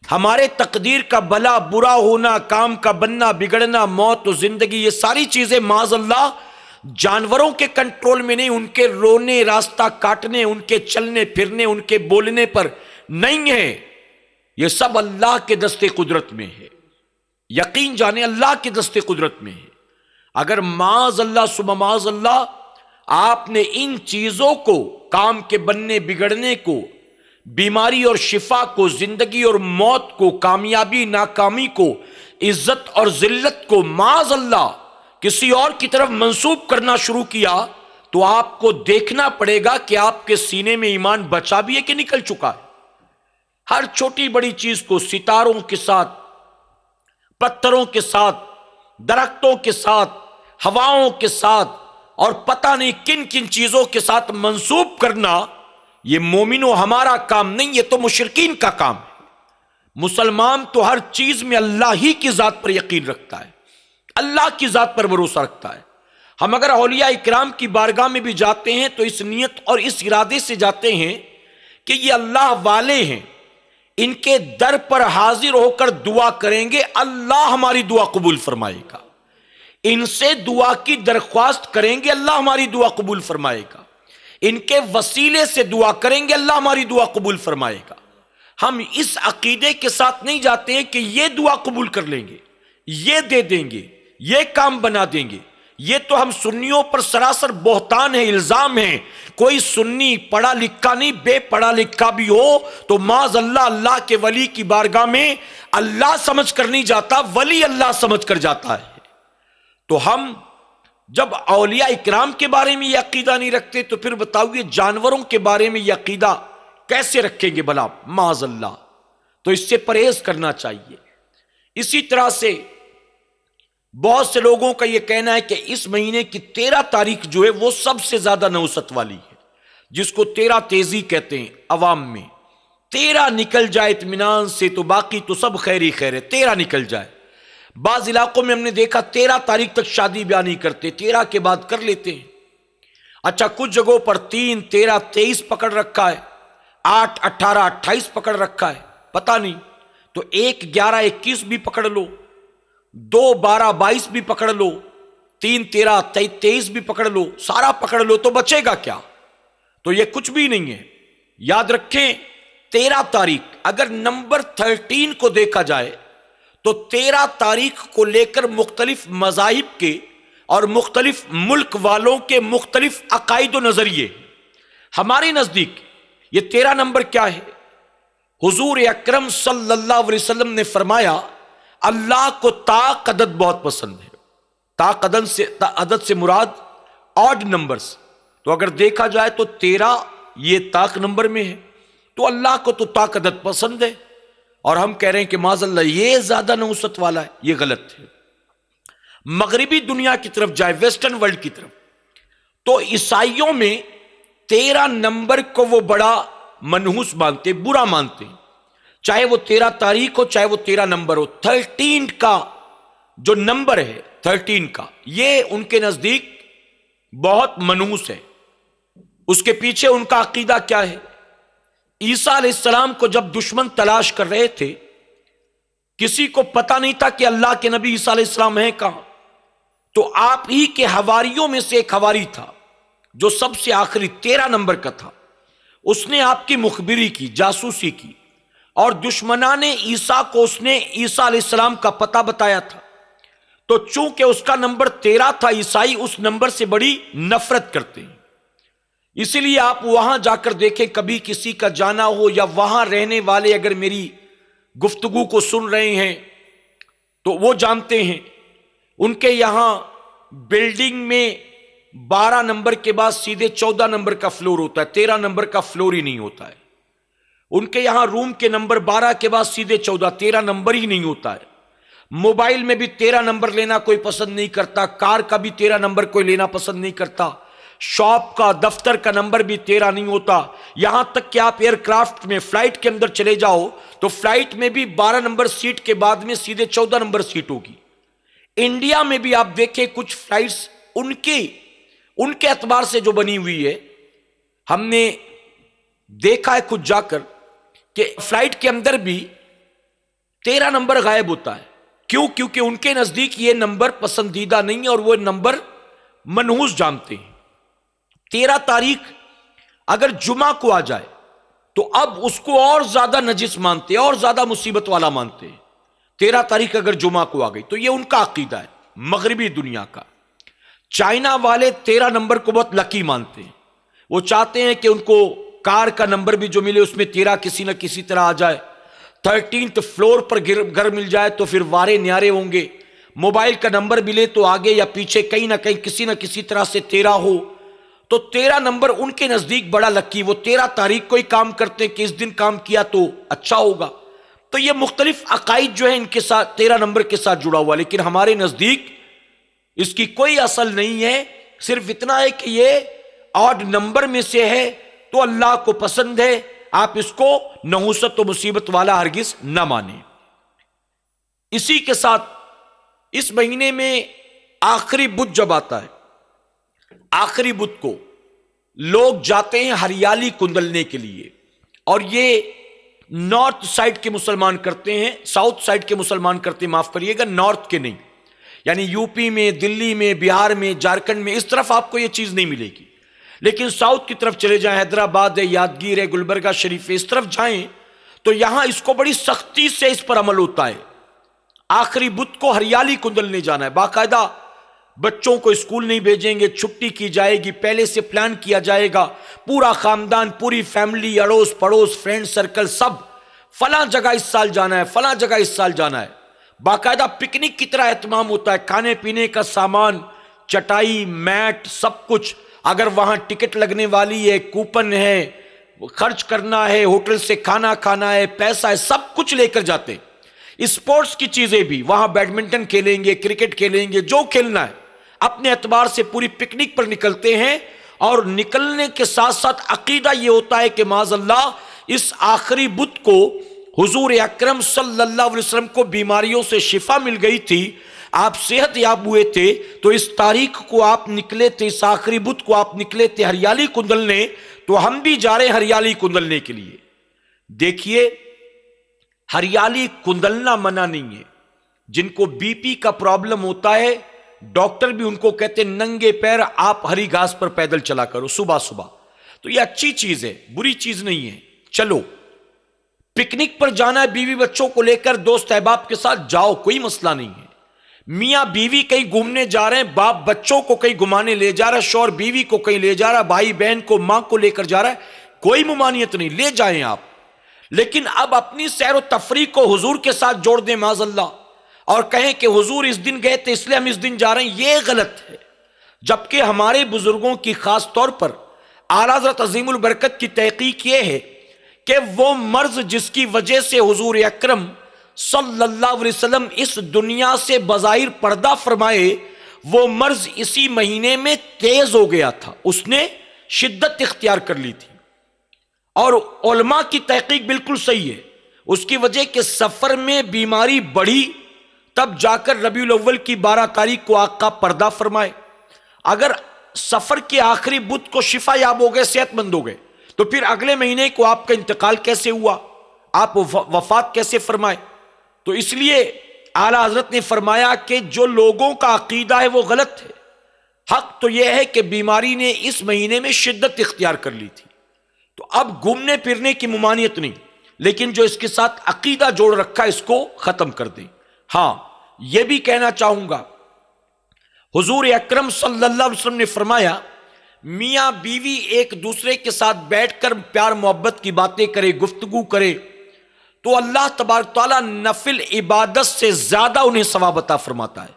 ہمارے تقدیر کا بھلا برا ہونا، کام کا بننا بگڑنا، موت و زندگی، یہ ساری چیزیں معاذ اللہ جانوروں کے کنٹرول میں نہیں، ان کے رونے، راستہ کاٹنے، ان کے چلنے پھرنے، ان کے بولنے پر نہیں ہے، یہ سب اللہ کے دستے قدرت میں ہے۔ یقین جانے اللہ کے دستے قدرت میں ہے۔ اگر معاذ اللہ ثم معاذ اللہ آپ نے ان چیزوں کو، کام کے بننے بگڑنے کو، بیماری اور شفا کو، زندگی اور موت کو، کامیابی ناکامی کو، عزت اور ذلت کو معاذ اللہ کسی اور کی طرف منسوب کرنا شروع کیا تو آپ کو دیکھنا پڑے گا کہ آپ کے سینے میں ایمان بچا بھی ہے کہ نکل چکا ہے۔ ہر چھوٹی بڑی چیز کو ستاروں کے ساتھ، پتھروں کے ساتھ، درختوں کے ساتھ، ہواؤں کے ساتھ اور پتہ نہیں کن کن چیزوں کے ساتھ منسوب کرنا، یہ مومنوں ہمارا کام نہیں، یہ تو مشرکین کا کام ہے۔ مسلمان تو ہر چیز میں اللہ ہی کی ذات پر یقین رکھتا ہے، اللہ کی ذات پر بھروسہ رکھتا ہے۔ ہم اگر اولیاء اکرام کی بارگاہ میں بھی جاتے ہیں تو اس نیت اور اس ارادے سے جاتے ہیں کہ یہ اللہ والے ہیں، ان کے در پر حاضر ہو کر دعا کریں گے، اللہ ہماری دعا قبول فرمائے گا۔ ان سے دعا کی درخواست کریں گے، اللہ ہماری دعا قبول فرمائے گا۔ ان کے وسیلے سے دعا کریں گے، اللہ ہماری دعا قبول فرمائے گا۔ ہم اس عقیدے کے ساتھ نہیں جاتے ہیں کہ یہ دعا قبول کر لیں گے، یہ دے دیں گے، یہ کام بنا دیں گے۔ یہ تو ہم سنیوں پر سراسر بہتان ہے، الزام ہے۔ کوئی سنی پڑھا لکھا نہیں، بے پڑھا لکھا بھی ہو تو معاذ اللہ اللہ کے ولی کی بارگاہ میں اللہ سمجھ کر نہیں جاتا، ولی اللہ سمجھ کر جاتا ہے۔ تو ہم جب اولیاء اکرام کے بارے میں یہ عقیدہ نہیں رکھتے تو پھر بتاؤ یہ جانوروں کے بارے میں یہ عقیدہ کیسے رکھیں گے بھلا؟ معاذ اللہ۔ تو اس سے پرہیز کرنا چاہیے۔ اسی طرح سے بہت سے لوگوں کا یہ کہنا ہے کہ اس مہینے کی 13 تاریخ جو ہے وہ سب سے زیادہ نحوست والی ہے، جس کو 13 تیزی کہتے ہیں عوام میں۔ 13 نکل جائے اطمینان سے تو باقی تو سب خیر ہی خیر ہے، 13 نکل جائے۔ بعض علاقوں میں ہم نے دیکھا 13 تاریخ تک شادی بیاہ نہیں کرتے، 13 کے بعد کر لیتے ہیں۔ اچھا، کچھ جگہوں پر 3، 13، 23 پکڑ رکھا ہے، 8، 18، 28 پکڑ رکھا ہے، پتہ نہیں۔ تو 1، 11، 21 بھی پکڑ لو، 2، 12، 22 بھی پکڑ لو، 3، 13، 23 بھی پکڑ لو، سارا پکڑ لو تو بچے گا کیا؟ تو یہ کچھ بھی نہیں ہے۔ یاد رکھیں 13 تاریخ، اگر نمبر 13 کو دیکھا جائے تو 13 تاریخ کو لے کر مختلف مذاہب کے اور مختلف ملک والوں کے مختلف عقائد و نظریے۔ ہمارے نزدیک یہ 13 نمبر کیا ہے؟ حضور اکرم صلی اللہ علیہ وسلم نے فرمایا اللہ کو طاق عدد بہت پسند ہے۔ طاق عدد سے مراد آڈ نمبرز. تو اگر دیکھا جائے تو 13 یہ طاق نمبر میں ہے، تو اللہ کو تو طاق عدد پسند ہے، اور ہم کہہ رہے ہیں کہ معاذ اللہ یہ زیادہ نحوست والا ہے. یہ غلط ہے. مغربی دنیا کی طرف جائے، ویسٹرن ورلڈ کی طرف، تو عیسائیوں میں 13 نمبر کو وہ بڑا منحوس مانتے، برا مانتے، چاہے وہ 13 تاریخ ہو، چاہے وہ 13 نمبر ہو. 13 کا جو نمبر ہے، 13 کا، یہ ان کے نزدیک بہت منحوس ہے. اس کے پیچھے ان کا عقیدہ کیا ہے؟ عیسیٰ علیہ السلام کو جب دشمن تلاش کر رہے تھے، کسی کو پتا نہیں تھا کہ اللہ کے نبی عیسیٰ علیہ السلام ہیں کہاں، تو آپ ہی کے حواریوں میں سے ایک حواری تھا جو سب سے آخری 13 نمبر کا تھا. اس نے آپ کی مخبری کی، جاسوسی کی، اور دشمنان عیسیٰ کو اس نے عیسیٰ علیہ السلام کا پتہ بتایا تھا. تو چونکہ اس کا نمبر 13 تھا، عیسائی اس نمبر سے بڑی نفرت کرتے ہیں. اسی لیے آپ وہاں جا کر دیکھیں، کبھی کسی کا جانا ہو یا وہاں رہنے والے اگر میری گفتگو کو سن رہے ہیں تو وہ جانتے ہیں ان کے یہاں بلڈنگ میں 12 نمبر کے بعد سیدھے 14 نمبر کا فلور ہوتا ہے، 13 نمبر کا فلور ہی نہیں ہوتا ہے. ان کے یہاں روم کے نمبر 12 کے بعد سیدھے 14، 13 نمبر ہی نہیں ہوتا ہے. موبائل میں بھی 13 نمبر لینا کوئی پسند نہیں کرتا، کار کا بھی 13 نمبر کوئی لینا پسند نہیں کرتا، شاپ کا، دفتر کا نمبر بھی 13 نہیں ہوتا. یہاں تک کہ آپ ایئر کرافٹ میں، فلائٹ کے اندر چلے جاؤ تو فلائٹ میں بھی 12 نمبر سیٹ کے بعد میں سیدھے 14 نمبر سیٹ ہوگی. انڈیا میں بھی آپ دیکھیں کچھ فلائٹس ان کے اعتبار سے جو بنی ہوئی ہے، ہم نے دیکھا ہے خود جا کر کہ فلائٹ کے اندر بھی 13 نمبر غائب ہوتا ہے. کیوں؟ کیونکہ ان کے نزدیک یہ نمبر پسندیدہ نہیں ہے اور وہ نمبر منحوس جانتے ہیں. 13 تاریخ اگر جمعہ کو آ جائے تو اب اس کو اور زیادہ نجس مانتے ہیں، اور زیادہ مصیبت والا مانتے ہیں. 13 تاریخ اگر جمعہ کو آ گئی تو یہ ان کا عقیدہ ہے مغربی دنیا کا. چائنا والے 13 نمبر کو بہت لکی مانتے ہیں. وہ چاہتے ہیں کہ ان کو کار کا نمبر بھی جو ملے اس میں 13 کسی نہ کسی طرح آ جائے. 13th فلور پر گھر مل جائے تو پھر وارے نیارے ہوں گے. موبائل کا نمبر ملے تو آگے یا پیچھے کہیں نہ کہیں کسی نہ کسی طرح سے 13 ہو. تو 13 نمبر ان کے نزدیک بڑا لکی. وہ 13 تاریخ کو ہی کام کرتے ہیں کہ اس دن کام کیا تو اچھا ہوگا. تو یہ مختلف عقائد جو ہے ان کے ساتھ 13 نمبر کے ساتھ جڑا ہوا، لیکن ہمارے نزدیک اس کی کوئی اصل نہیں ہے. صرف اتنا ہے کہ یہ آڈ نمبر میں سے ہے تو اللہ کو پسند ہے. آپ اس کو نحوست و مصیبت والا ہرگز نہ مانیں. اسی کے ساتھ اس مہینے میں آخری بدھ جب آتا ہے، آخری بدھ کو لوگ جاتے ہیں ہریالی کندلنے کے لیے، اور یہ نارتھ سائڈ کے مسلمان کرتے ہیں، ساؤتھ سائڈ کے مسلمان کرتے ہیں، معاف کریے گا، نارتھ کے نہیں. یعنی یو پی میں، دلی میں، بہار میں، جھارکھنڈ میں اس طرف آپ کو یہ چیز نہیں ملے گی. لیکن ساؤتھ کی طرف چلے جائیں، حیدرآباد ہے، یادگیر ہے، گلبرگہ شریف ہے، اس طرف جائیں تو یہاں اس کو بڑی سختی سے اس پر عمل ہوتا ہے. آخری بدھ کو ہریالی کندلنے جانا ہے. باقاعدہ بچوں کو اسکول نہیں بھیجیں گے، چھٹی کی جائے گی، پہلے سے پلان کیا جائے گا، پورا خاندان، پوری فیملی، اڑوس پڑوس، فرینڈ سرکل، سب فلاں جگہ اس سال جانا ہے، فلاں جگہ اس سال جانا ہے. باقاعدہ پکنک کی طرح اہتمام ہوتا ہے. کھانے پینے کا سامان، چٹائی، میٹ، سب کچھ. اگر وہاں ٹکٹ لگنے والی ہے، کوپن ہے، خرچ کرنا ہے، ہوٹل سے کھانا کھانا ہے، پیسہ ہے، سب کچھ لے کر جاتے ہیں. اسپورٹس کی چیزیں بھی، وہاں بیڈمنٹن کھیلیں گے، کرکٹ کھیلیں گے، جو کھیلنا ہے اپنے اعتبار سے پوری پکنک پر نکلتے ہیں. اور نکلنے کے ساتھ ساتھ عقیدہ یہ ہوتا ہے کہ معاذ اللہ اس آخری بدھ کو حضور اکرم صلی اللہ علیہ وسلم کو بیماریوں سے شفا مل گئی تھی، آپ صحت یاب ہوئے تھے، تو اس تاریخ کو آپ نکلے تھے، اس آخری بدھ کو آپ نکلے تھے ہریالی کندلنے. تو ہم بھی جا رہے ہیں ہریالی کندلنے کے لیے. دیکھیے ہریالی کندلنا منع نہیں ہے. جن کو بی پی کا پرابلم ہوتا ہے ڈاکٹر بھی ان کو کہتے ہیں ننگے پیر آپ ہری گھاس پر پیدل چلا کرو صبح صبح. تو یہ اچھی چیز ہے، بری چیز نہیں ہے. چلو پکنک پر جانا ہے، بیوی بچوں کو لے کر دوست احباب کے ساتھ جاؤ، کوئی مسئلہ نہیں ہے. میاں بیوی کہیں گھومنے جا رہے ہیں، باپ بچوں کو کہیں گھمانے لے جا رہا ہے، شوہر بیوی کو کہیں لے جا رہا ہے، بھائی بہن کو، ماں کو لے کر جا رہا ہے، کوئی ممانعت نہیں، لے جائیں آپ. لیکن اب اپنی سیر و تفریح کو حضور کے ساتھ جوڑ دیں معاذ اللہ، اور کہیں کہ حضور اس دن گئے تھے اس لیے ہم اس دن جا رہے ہیں، یہ غلط ہے. جبکہ ہمارے بزرگوں کی خاص طور پر اعلیٰ حضرت عظیم البرکت کی تحقیق یہ ہے کہ وہ مرض جس کی وجہ سے حضور اکرم صلی اللہ علیہ وسلم اس دنیا سے بظاہر پردہ فرمائے، وہ مرض اسی مہینے میں تیز ہو گیا تھا، اس نے شدت اختیار کر لی تھی۔ اور علماء کی تحقیق بالکل صحیح ہے، اس کی وجہ کہ سفر میں بیماری بڑھی، تب جا کر ربیع الاول کی 12 تاریخ کو آقا پردہ فرمائے۔ اگر سفر کے آخری بدھ کو شفا یاب ہو گئے، صحت مند ہو گئے، تو پھر اگلے مہینے کو آپ کا انتقال کیسے ہوا، آپ وفات کیسے فرمائے؟ تو اس لیے اعلیٰ حضرت نے فرمایا کہ جو لوگوں کا عقیدہ ہے وہ غلط ہے، حق تو یہ ہے کہ بیماری نے اس مہینے میں شدت اختیار کر لی تھی، تو اب گھومنے پھرنے کی ممانعت نہیں، لیکن جو اس کے ساتھ عقیدہ جوڑ رکھا اس کو ختم کر دیں۔ ہاں یہ بھی کہنا چاہوں گا، حضور اکرم صلی اللہ علیہ وسلم نے فرمایا میاں بیوی ایک دوسرے کے ساتھ بیٹھ کر پیار محبت کی باتیں کرے، گفتگو کرے، تو اللہ تبارک تعالیٰ نفل عبادت سے زیادہ انہیں ثواب عطا فرماتا ہے۔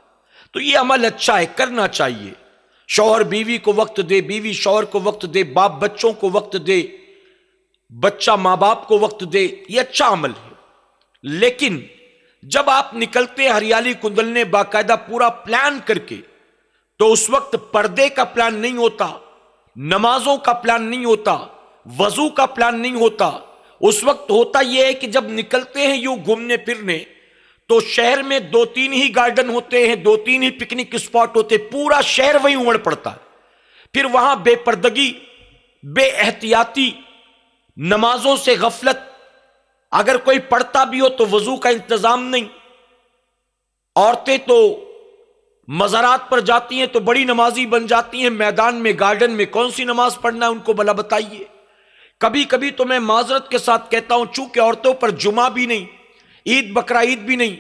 تو یہ عمل اچھا ہے، کرنا چاہیے۔ شوہر بیوی کو وقت دے، بیوی شوہر کو وقت دے، باپ بچوں کو وقت دے، بچہ ماں باپ کو وقت دے، یہ اچھا عمل ہے۔ لیکن جب آپ نکلتے ہریالی کندلنے باقاعدہ پورا پلان کر کے، تو اس وقت پردے کا پلان نہیں ہوتا، نمازوں کا پلان نہیں ہوتا، وضو کا پلان نہیں ہوتا۔ اس وقت ہوتا یہ ہے کہ جب نکلتے ہیں یوں گھومنے پھرنے، تو شہر میں 2-3 ہی گارڈن ہوتے ہیں، 2-3 ہی پکنک اسپاٹ ہوتے، پورا شہر وہیں امڑ پڑتا ہے۔ پھر وہاں بے پردگی، بے احتیاطی، نمازوں سے غفلت، اگر کوئی پڑھتا بھی ہو تو وضو کا انتظام نہیں۔ عورتیں تو مزارات پر جاتی ہیں تو بڑی نمازی بن جاتی ہیں، میدان میں گارڈن میں کون سی نماز پڑھنا ہے ان کو بھلا بتائیے۔ کبھی کبھی تو میں معذرت کے ساتھ کہتا ہوں، چونکہ عورتوں پر جمعہ بھی نہیں، عید بقرہ عید بھی نہیں،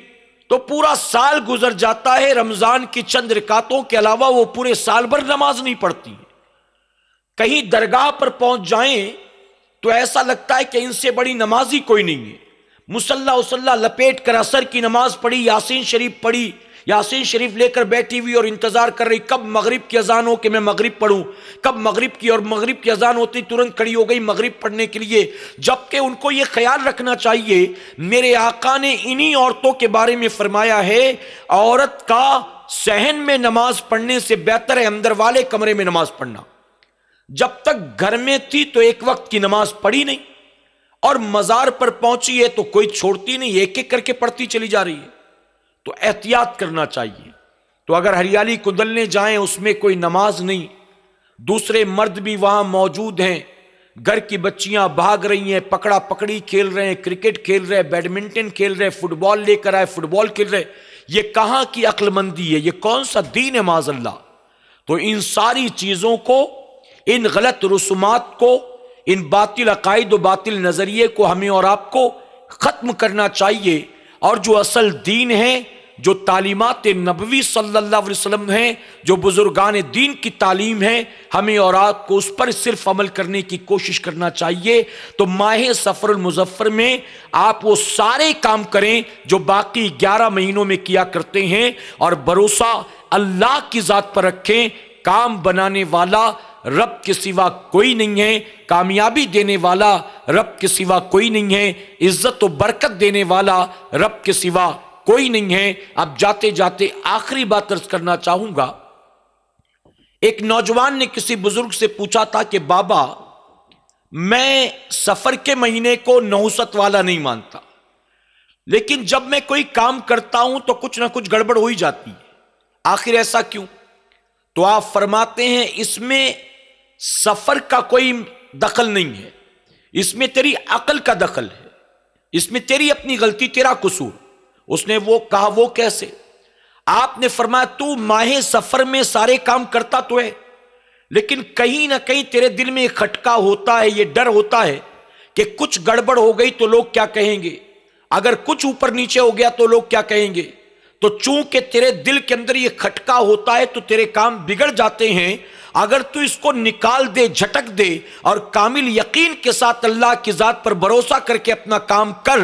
تو پورا سال گزر جاتا ہے، رمضان کی چند رکعتوں کے علاوہ وہ پورے سال بھر نماز نہیں پڑھتی۔ کہیں درگاہ پر پہنچ جائیں تو ایسا لگتا ہے کہ ان سے بڑی نمازی کوئی نہیں ہے۔ مصلی لپیٹ کر عصر کی نماز پڑھی، یاسین شریف پڑھی، یاسین شریف لے کر بیٹھی ہوئی اور انتظار کر رہی کب مغرب کی اذان ہو کہ میں مغرب پڑھوں، کب مغرب کی، اور مغرب کی اذان ہوتی ترنت کھڑی ہو گئی مغرب پڑھنے کے لیے، جبکہ ان کو یہ خیال رکھنا چاہیے، میرے آقا نے انہی عورتوں کے بارے میں فرمایا ہے، عورت کا صحن میں نماز پڑھنے سے بہتر ہے اندر والے کمرے میں نماز پڑھنا۔ جب تک گھر میں تھی تو ایک وقت کی نماز پڑھی نہیں، اور مزار پر پہنچی ہے تو کوئی چھوڑتی نہیں، ایک ایک کر کے پڑھتی چلی جا رہی ہے۔ تو احتیاط کرنا چاہیے۔ تو اگر ہریالی کندلنے جائیں اس میں کوئی نماز نہیں، دوسرے مرد بھی وہاں موجود ہیں، گھر کی بچیاں بھاگ رہی ہیں، پکڑا پکڑی کھیل رہے ہیں، کرکٹ کھیل رہے ہیں، بیڈمنٹن کھیل رہے ہیں، فٹ بال لے کر آئے فٹ بال کھیل رہے ہیں، یہ کہاں کی عقل مندی ہے؟ یہ کون سا دین ہے معاذ اللہ؟ تو ان ساری چیزوں کو، ان غلط رسومات کو، ان باطل عقائد و باطل نظریے کو ہمیں اور آپ کو ختم کرنا چاہیے، اور جو اصل دین ہے، جو تعلیمات نبوی صلی اللہ علیہ وسلم ہیں، جو بزرگان دین کی تعلیم ہے، ہمیں اور آپ کو اس پر صرف عمل کرنے کی کوشش کرنا چاہیے۔ تو ماہ سفر المظفر میں آپ وہ سارے کام کریں جو باقی 11 مہینوں میں کیا کرتے ہیں، اور بھروسہ اللہ کی ذات پر رکھیں۔ کام بنانے والا رب کے سوا کوئی نہیں ہے، کامیابی دینے والا رب کے سوا کوئی نہیں ہے، عزت و برکت دینے والا رب کے سوا کوئی نہیں ہے۔ اب جاتے جاتے آخری بات عرض کرنا چاہوں گا، ایک نوجوان نے کسی بزرگ سے پوچھا تھا کہ بابا میں سفر کے مہینے کو نحوست والا نہیں مانتا، لیکن جب میں کوئی کام کرتا ہوں تو کچھ نہ کچھ گڑبڑ ہو ہی جاتی ہے، آخر ایسا کیوں؟ تو آپ فرماتے ہیں اس میں سفر کا کوئی دخل نہیں ہے، اس میں تیری عقل کا دخل ہے، اس میں تیری اپنی غلطی، تیرا قصور۔ اس نے وہ کہا وہ کیسے؟ آپ نے فرمایا تو ماہ سفر میں سارے کام کرتا تو ہے، لیکن کہیں نہ کہیں تیرے دل میں ایک کھٹکا ہوتا ہے، یہ ڈر ہوتا ہے کہ کچھ گڑبڑ ہو گئی تو لوگ کیا کہیں گے، اگر کچھ اوپر نیچے ہو گیا تو لوگ کیا کہیں گے۔ تو چونکہ تیرے دل کے اندر یہ کھٹکا ہوتا ہے تو تیرے کام بگڑ جاتے ہیں، اگر تو اس کو نکال دے، جھٹک دے اور کامل یقین کے ساتھ اللہ کی ذات پر بھروسہ کر کے اپنا کام کر،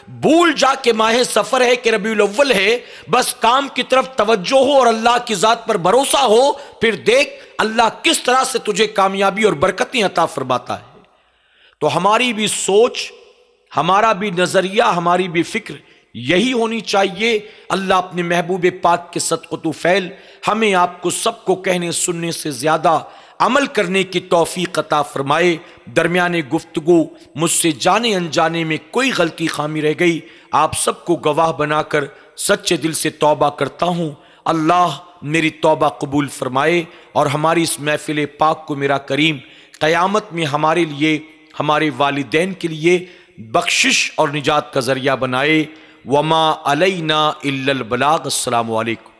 بھول جا کہ ماہ سفر ہے کہ ربیع الاول ہے، بس کام کی طرف توجہ ہو اور اللہ کی ذات پر بھروسہ ہو، پھر دیکھ اللہ کس طرح سے تجھے کامیابی اور برکتیں عطا فرماتا ہے۔ تو ہماری بھی سوچ، ہمارا بھی نظریہ، ہماری بھی فکر یہی ہونی چاہیے۔ اللہ اپنے محبوب پاک کے صدق و طفیل ہمیں آپ کو سب کو کہنے سننے سے زیادہ عمل کرنے کی توفیق عطا فرمائے۔ درمیان گفتگو مجھ سے جانے انجانے میں کوئی غلطی خامی رہ گئی، آپ سب کو گواہ بنا کر سچے دل سے توبہ کرتا ہوں۔ اللہ میری توبہ قبول فرمائے اور ہماری اس محفل پاک کو میرا کریم قیامت میں ہمارے لیے، ہمارے والدین کے لیے بخشش اور نجات کا ذریعہ بنائے۔ وما علینا الا البلاغ۔ السلام علیکم۔